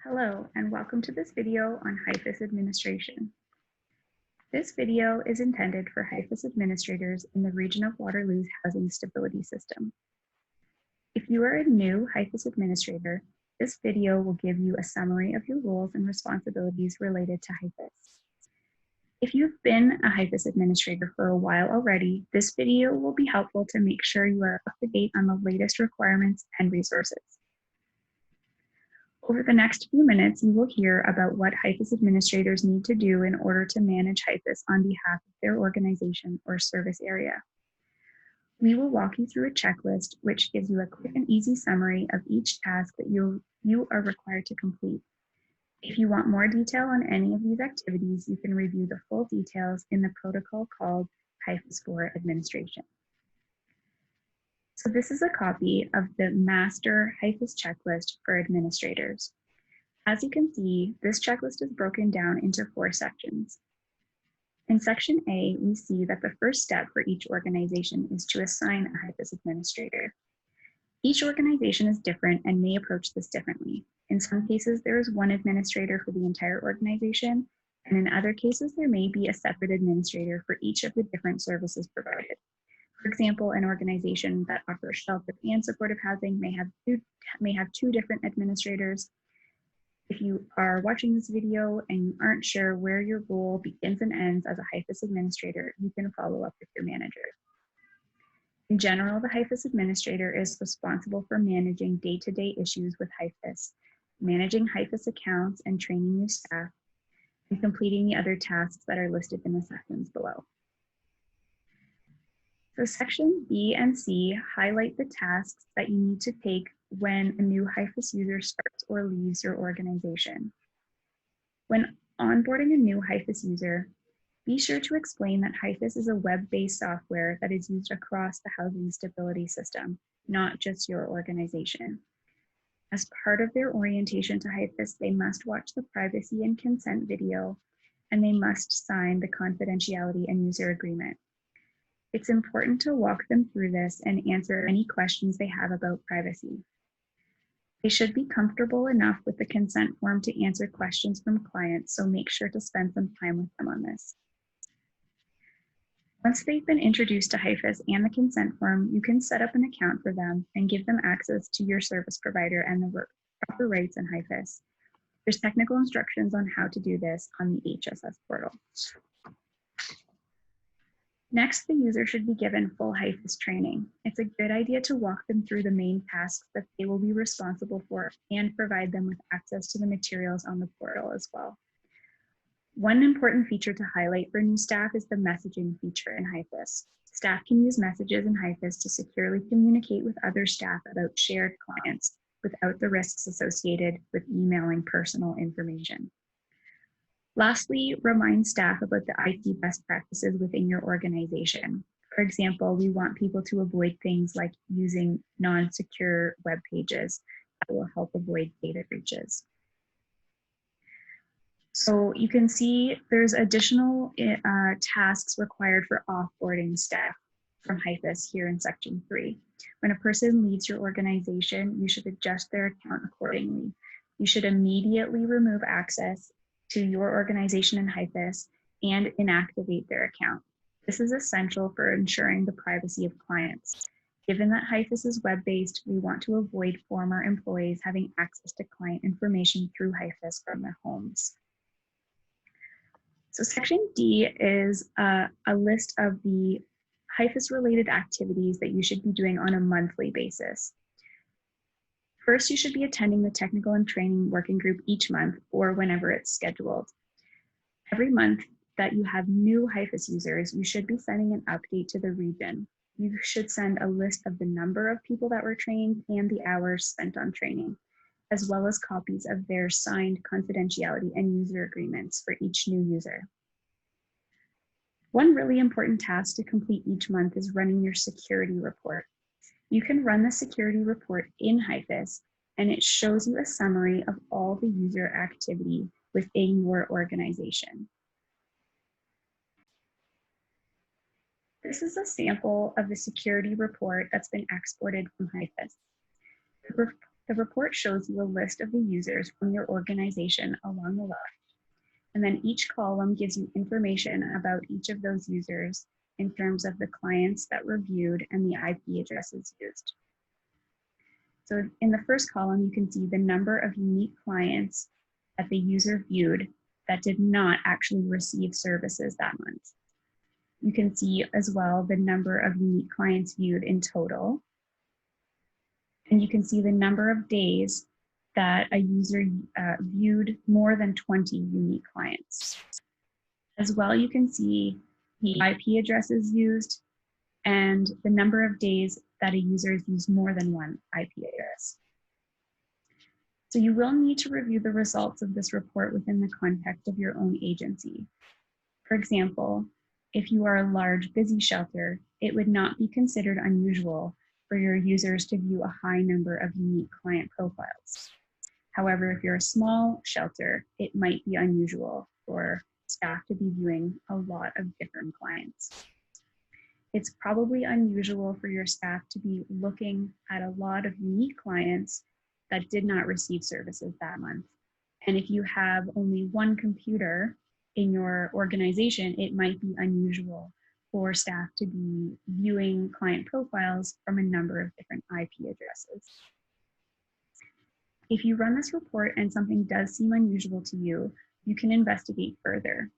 Hello, and welcome to this video on HIFIS administration. This video is intended for HIFIS administrators in the region of Waterloo's housing stability system. If you are a new HIFIS administrator, this video will give you a summary of your roles and responsibilities related to HIFIS. If you've been a HIFIS administrator for a while already, this video will be helpful to make sure you are up to date on the latest requirements and resources. Over the next few minutes, you will hear about what HIFIS administrators need to do in order to manage HIFIS on behalf of their organization or service area. We will walk you through a checklist which gives you a quick and easy summary of each task that you are required to complete. If you want more detail on any of these activities, you can review the full details in the protocol called HIFIS for Administration. So this is a copy of the Master HIFIS checklist for administrators. As you can see, this checklist is broken down into 4 sections. In section A, we see that the first step for each organization is to assign a HIFIS administrator. Each organization is different and may approach this differently. In some cases, there is one administrator for the entire organization, and in other cases, there may be a separate administrator for each of the different services provided. For example, an organization that offers shelter and supportive housing may have two different administrators. If you are watching this video and you aren't sure where your role begins and ends as a HIFIS administrator, you can follow up with your manager. In general, the HIFIS administrator is responsible for managing day-to-day issues with HIFIS, managing HIFIS accounts and training new staff, and completing the other tasks that are listed in the sections below. So sections B and C highlight the tasks that you need to take when a new HIFIS user starts or leaves your organization. When onboarding a new HIFIS user, be sure to explain that HIFIS is a web-based software that is used across the housing stability system, not just your organization. As part of their orientation to HIFIS, they must watch the privacy and consent video, and they must sign the confidentiality and user agreement. It's important to walk them through this and answer any questions they have about privacy. They should be comfortable enough with the consent form to answer questions from clients, so make sure to spend some time with them on this. Once they've been introduced to HIFIS and the consent form, you can set up an account for them and give them access to your service provider and the proper rights in HIFIS. There's technical instructions on how to do this on the HSS portal. Next, the user should be given full HIFIS training. It's a good idea to walk them through the main tasks that they will be responsible for and provide them with access to the materials on the portal as well. One important feature to highlight for new staff is the messaging feature in HIFIS. Staff can use messages in HIFIS to securely communicate with other staff about shared clients without the risks associated with emailing personal information. Lastly, remind staff about the IT best practices within your organization. For example, we want people to avoid things like using non-secure web pages that will help avoid data breaches. So you can see there's additional tasks required for offboarding staff from HIFIS here in section 3. When a person leaves your organization, you should adjust their account accordingly. You should immediately remove access to your organization in HIFIS and inactivate their account. This is essential for ensuring the privacy of clients. Given that HIFIS is web-based, we want to avoid former employees having access to client information through HIFIS from their homes. So section D is a list of the HIFIS-related activities that you should be doing on a monthly basis. First, you should be attending the technical and training working group each month or whenever it's scheduled. Every month that you have new HIFIS users, you should be sending an update to the region. You should send a list of the number of people that were trained and the hours spent on training, as well as copies of their signed confidentiality and user agreements for each new user. One really important task to complete each month is running your security report. You can run the security report in HIFIS, and it shows you a summary of all the user activity within your organization. This is a sample of the security report that's been exported from HIFIS. The report shows you a list of the users from your organization along the left, and then each column gives you information about each of those users in terms of the clients that were viewed and the IP addresses used. So in the first column, you can see the number of unique clients that the user viewed that did not actually receive services that month. You can see as well the number of unique clients viewed in total. And you can see the number of days that a user viewed more than 20 unique clients. As well, you can see the IP addresses used and the number of days that a user has used more than one IP address. So you will need to review the results of this report within the context of your own agency. For example, if you are a large, busy shelter, it would not be considered unusual for your users to view a high number of unique client profiles. However, if you're a small shelter, it might be unusual for staff to be viewing a lot of different clients. It's probably unusual for your staff to be looking at a lot of unique clients that did not receive services that month. And if you have only one computer in your organization, it might be unusual for staff to be viewing client profiles from a number of different IP addresses. If you run this report and something does seem unusual to you, you can investigate further.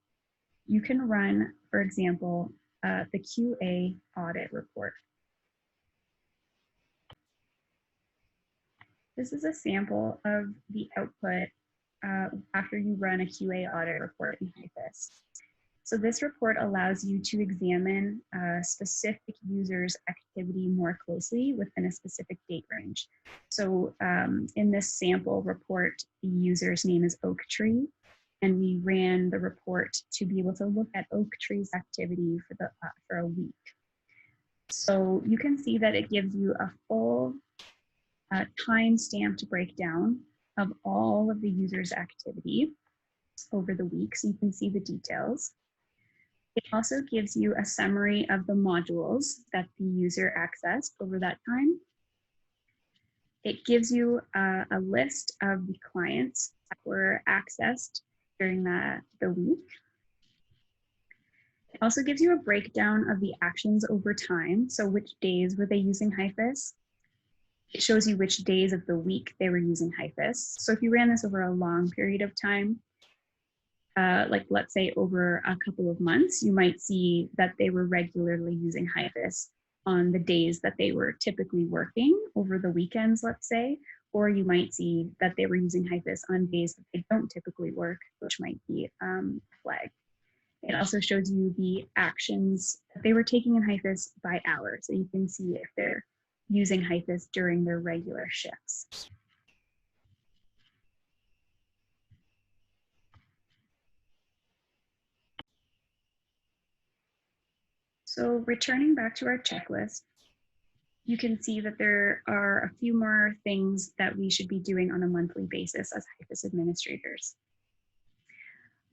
You can run, for example, the QA audit report. This is a sample of the output after you run a QA audit report in HIFIS. So this report allows you to examine a specific user's activity more closely within a specific date range. So in this sample report, the user's name is Oaktree, and we ran the report to be able to look at Oaktree's activity for a week. So you can see that it gives you a full time-stamped breakdown of all of the user's activity over the week, so you can see the details. It also gives you a summary of the modules that the user accessed over that time. It gives you a list of the clients that were accessed during the week. It also gives you a breakdown of the actions over time. So which days were they using HIFIS? It shows you which days of the week they were using HIFIS. So if you ran this over a long period of time, like let's say over a couple of months, you might see that they were regularly using HIFIS on the days that they were typically working over the weekends, let's say, or you might see that they were using HIFIS on days that they don't typically work, which might be flagged. It also shows you the actions that they were taking in HIFIS by hour, so you can see if they're using HIFIS during their regular shifts. So returning back to our checklist, you can see that there are a few more things that we should be doing on a monthly basis as HIFIS administrators.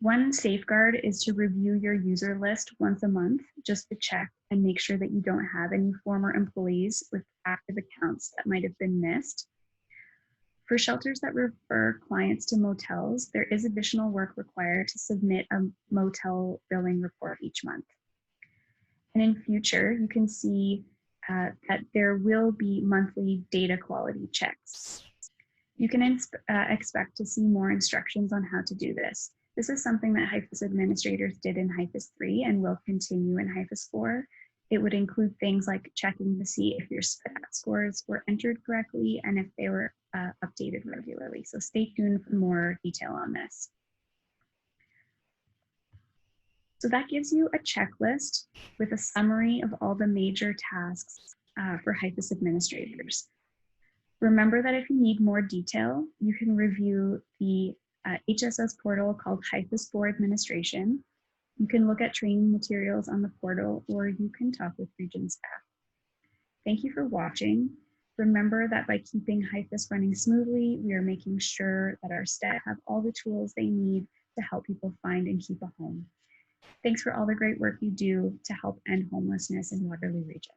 One safeguard is to review your user list once a month just to check and make sure that you don't have any former employees with active accounts that might have been missed. For shelters that refer clients to motels, there is additional work required to submit a motel billing report each month. And in future, you can see that there will be monthly data quality checks. You can expect to see more instructions on how to do this. This is something that HIFIS administrators did in HIFIS 3 and will continue in HIFIS 4. It would include things like checking to see if your SPAT scores were entered correctly and if they were updated regularly. So stay tuned for more detail on this. So that gives you a checklist with a summary of all the major tasks for HIFIS administrators. Remember that if you need more detail, you can review the HSS portal called HIFIS for Administration. You can look at training materials on the portal, or you can talk with region staff. Thank you for watching. Remember that by keeping HIFIS running smoothly, we are making sure that our staff have all the tools they need to help people find and keep a home. Thanks for all the great work you do to help end homelessness in Waterloo region.